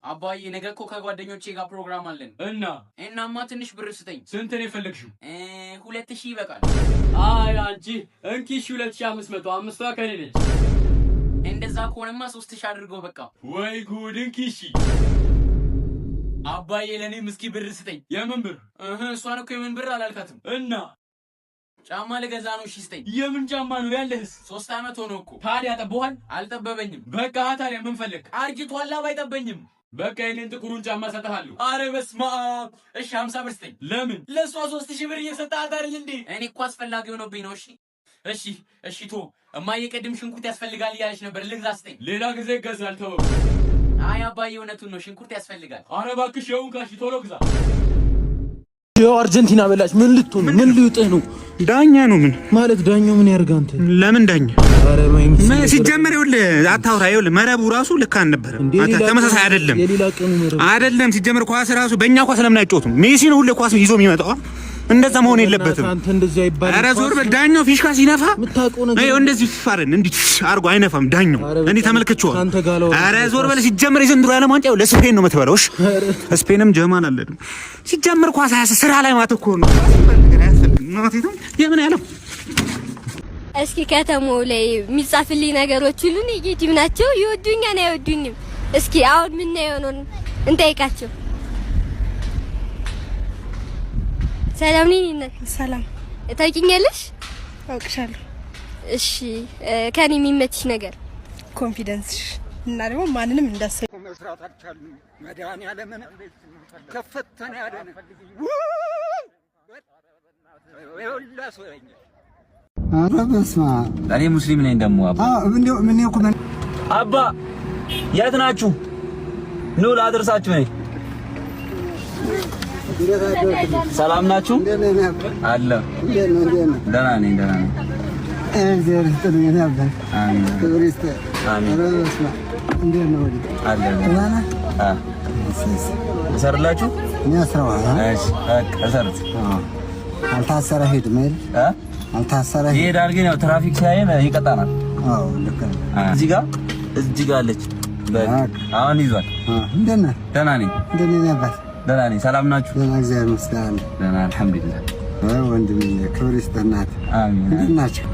አባዬ ነገ እኮ ከጓደኞቼ ጋር ፕሮግራም አለን እናማ ትንሽ ብር ስጠኝ። ስንት ነው የፈለግሽው? 2000 ይበቃል። አይ አንቺ እንኪሽ 2500 አምስቷ ከኔ ነች። እንደዛ ከሆነማ 3000 አድርገው በቃ። ወይ ጉድ! እንኪሽ አባዬ ለኔም እስኪ ብር ስጠኝ። የምን ብር? እሷን እኮ የምን ብር አላልካትም እና ጫማ ልገዛ ነው። እሺ ስጠኝ። የምን ጫማ ነው ያለህስ? 3 አመት ሆኖ እኮ። ታዲያ ጠቦሃል? አልጠበበኝም። በቃ ታዲያ ምን ፈለግ? አርጅቷል ባይጠበኝም። በቃ የኔን ጥቁሩን ጫማ ሰጥሃለሁ። አረ በስመ አብ። እሺ 50 ብር ስጠኝ። ለምን? ለሷ 3000 ብር እየሰጣት አይደል እንዴ? እኔ እኮ አስፈላጊ ሆኖብኝ ነው። እሺ ቶ እማዬ ቅድም ሽንኩርት ያስፈልጋል እያለች ነበር። ልግዛ ስጠኝ። ሌላ ጊዜ ይገዛል ተው። አይ አባዬ እውነቱን ነው፣ ሽንኩርት ያስፈልጋል። አረ እባክሽ ይሁን ካሽ ቶሎ ግዛ። አርጀንቲና በላች። ምን ልትሆን ምን ሊውጥህ ነው? ዳኛ ነው። ምን ማለት ዳኛው ምን ያርጋ? አንተ ለምን ዳኛ? ሲጀመር ይኸውልህ አታውራ። ይኸውልህ መረቡ ራሱ ልክ አልነበረም። ተመሳሳይ አይደለም አይደለም። ሲጀመር ኳስ ራሱ በእኛ ኳስ ለምን አይጫወቱም? ሜሲ ነው ሁሌ ኳስ ይዞ የሚመጣው። እንደዛ መሆን የለበትም። አንተ እንደዚህ አይባልም። ኧረ ዞር በል። ዳኛው ፊሽካ ሲነፋ ይኸው እንደዚህ ይፋረን እንዴ አርጎ አይነፋም ዳኛው። እኔ ተመልክቼዋለሁ። ኧረ ዞር በል። ሲጀመር የዘንድሮ ዓለም ዋንጫ ለስፔን ነው የምትበላው። እሺ ስፔንም ጀማል አለ። ሲጀመር ኳስ ስራ ላይ ማተኮር ነው። የምን ያለው እስኪ ከተማው ላይ የሚጻፍልኝ ነገሮች ሁሉ ኔጌቲቭ ናቸው። ይወዱኛል አይወዱኝም። እስኪ አሁን ምን ነው እንጠይቃቸው። ሰላም ነኝ። ሰላም ታውቂኛለሽ? አውቅሻለሁ። እሺ ከኔ የሚመችሽ ነገር ኮንፊደንስሽ እና ደግሞ ማንንም እንዳሰይ መስራት አልቻልንም። መድኃኒዓለም ከፈተነ ያለን ኧረ በስመ አብ። እኔ ሙስሊም ነኝ ደግሞ አባ የት ናችሁ? ኑ ላድርሳችሁ ነኝ። ሰላም ናችሁ? አለ ደህና ነኝ። እሰርላችሁ? አልታሰረ ሂድ ምን አልታሰረ ይሄዳል። ግን ያው ትራፊክ ሲያየን ይቀጣናል። አዎ ልክ ነው። እዚህ ጋር አለች። አሁን ይዟል። እንደት ነህ? ደህና ነኝ። ደህና ነኝ። ሰላም ናችሁ? ደህና እግዚአብሔር ይመስገን። ደህና አልሐምዱሊላህ። ወንድሜ ክብር ይስጥህ እናት። አሜን። እንደት ናችሁ?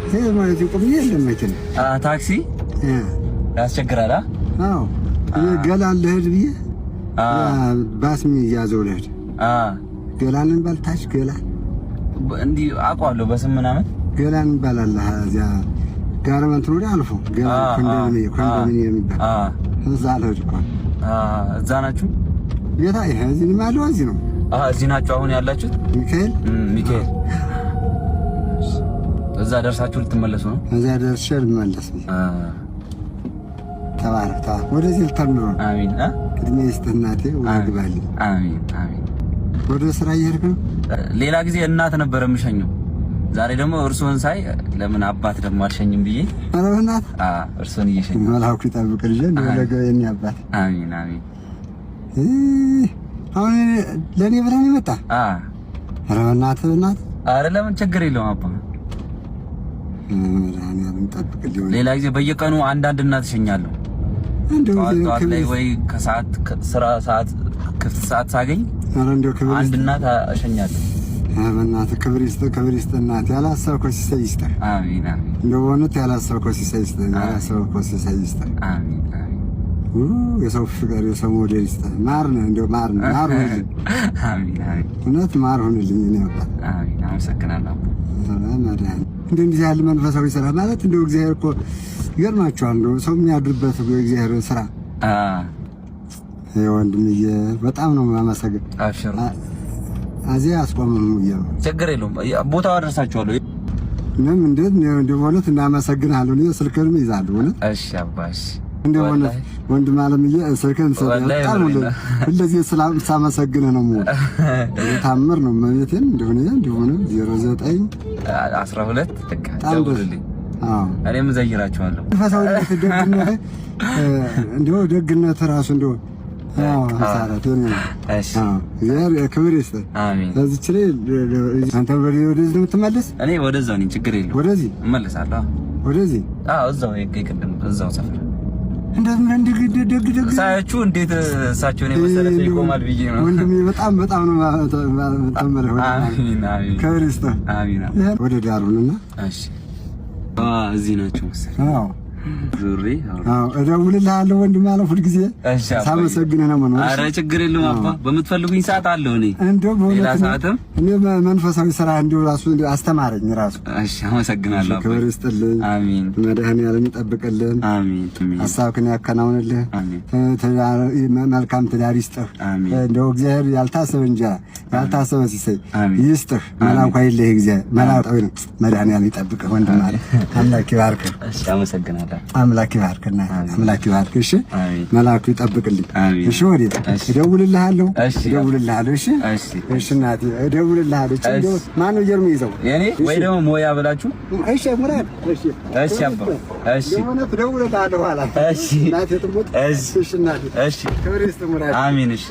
ይሄ ማለት ይቆም የለም መኪና ታክሲ ያስቸግራል። አዎ ገላን ልሄድ ብዬ ባስሚ እያዘው ልሄድ ገላንን ባልታች ገላን እንዲህ አውቀዋለሁ በስም ምናምን ገላን ይባላል። እዚያ ጋርመንት ነው አልፎ ኮንዶሚኒየም የሚባል እዛ ልሄድ እኮ። እዛ ናችሁ? ጌታ ይሄ እዚህ ማለት እዚህ ነው። እዚህ ናችሁ አሁን ያላችሁት? ሚካኤል እዛ ደርሳችሁ ልትመለሱ ነው? እዛ ደርሼ ልመለስ ነው። ተባረክ። ወደዚህ ልተምሮ። አሜን። እድሜ ይስጥህ እናቴ። ወግባልኝ። አሜን። ወደ ስራ እየሄድክ ነው? ሌላ ጊዜ እናት ነበር የምሸኘው። ዛሬ ደግሞ እርሶን ሳይ ለምን አባት ደግሞ አልሸኝም ብዬ። ኧረ በእናትህ እርሶን እየሸኘሁ መላኩ ይጠብቅልኝ። ለገ የኔ አባት። አሜን። አሁን ለኔ ብለህ ነው የመጣህ? ኧረ በእናትህ ኧረ ለምን ችግር የለውም አባ። ሌላ ጊዜ በየቀኑ አንዳንድ እናት እሸኛለሁ። ጠዋት ላይ ወይ ከሰዓት ስራ ሰዓት ክፍት ሰዓት ሳገኝ አንድ እናት እሸኛለሁ። በእናትህ ክብር ይስጥህ እናት። ያላሰብከው ሲሳይ ይስጥህ። አሜን። እንደው በእውነት ያላሰብከው ሲሳይ ይስጥህ። አሜን። የሰው ፍቅር የሰው ሞዴል ይስጥህ። ማር ነህ እንደው ማር ሁንልኝ። አሜን። እውነት ማር ሁንልኝ። እኔ አባት አሜን። አመሰግናለሁ። እንደዚህ ያለ መንፈሳዊ ስራ ማለት እንደው እግዚአብሔር እኮ ይገርማችኋል። እንደው ሰው የሚያድርበት እግዚአብሔር ስራ። ወንድምዬ በጣም ነው የማመሰግን። አብሽር። እዚህ አስቆምም ይያው ችግር የለውም። ቦታው አደርሳችኋለሁ። ምንም እንደው ማለት እናመሰግናለሁ። እኔ ስልክህን ይዛለሁ። እሺ አባሽ እንደው ወንድም አለምዬ ስልክህን ሰጣጣም እንደዚህ ሳመሰግንህ ነው ሞት ታምር ነው ማለት እንደሆነ 09 12 ደውልልኝ። እኔም ዘይራችኋለሁ። ፈሳው ደግነት እንደው ደግነት ራሱ እንደው አሳራት ነው። እሺ ክብር ይስጥ። አሜን። ለዚህ ችለ አንተ ወደዚህ የምትመለስ? እኔ ወደዛው ነኝ። ችግር የለውም። ወደዚህ እመለሳለሁ። ወደዚህ እዛው ይቀድም እዛው ሰፈር ደግ ሳያችሁ እንዴት እሳቸውን የመሰለ ሰው ይቆማል ብዬ ነው። ወንድሜ በጣም ነው ተመረው። አሚን አሚን ከሪስታ አሚን። ወደ ዳሩንና እሺ እዚህ ናቸው መሰለኝ። አዎ ዙሪ እደውልልሃለሁ ወንድም አለ ሁልጊዜ ሳመሰግንህ ነው ማለት። ኧረ ችግር የለውም አባ፣ በምትፈልጉኝ ሰዓት አለሁ እኔ። እንደው ሌላ ሰዓትም እኔ መንፈሳዊ ስራ እንደው ራሱ አስተማረኝ ራሱ። እሺ አመሰግናለሁ አባ። ክብር ይስጥልኝ። አሜን። መድኃኒዓለም ይጠብቅልን። አሜን። ሐሳብህን ያከናውንልህ። መልካም ትዳር ይስጥህ። እንደው እግዚአብሔር ያልታሰበ እንጀራ ያልታሰበ ሲሳይ ይስጥህ። መልአኩ አይለይህ። እግዚአብሔር መልአኩ መድኃኒዓለም ይጠብቅህ ወንድም አለ። አምላክ ይባርክህ። እሺ አመሰግናለሁ። አምላክ ይባርክና አምላክ ይባርክ። እሺ መልአኩ ይጠብቅልኝ። እሺ ወዴት እደውልልሃለሁ። እሺ እናቴ እደውልልሃለሁ። እንደው ማነው ጀርሙ ይዘው የኔ ወይ ደግሞ ሞያ ብላችሁ? እሺ ሙራድ። እሺ አባ። እሺ እደውልልሃለሁ ኋላ። እሺ እናቴ ትሙት። እሺ እናቴ። እሺ ክብር ይስጥ ሙራድ። አሜን። እሺ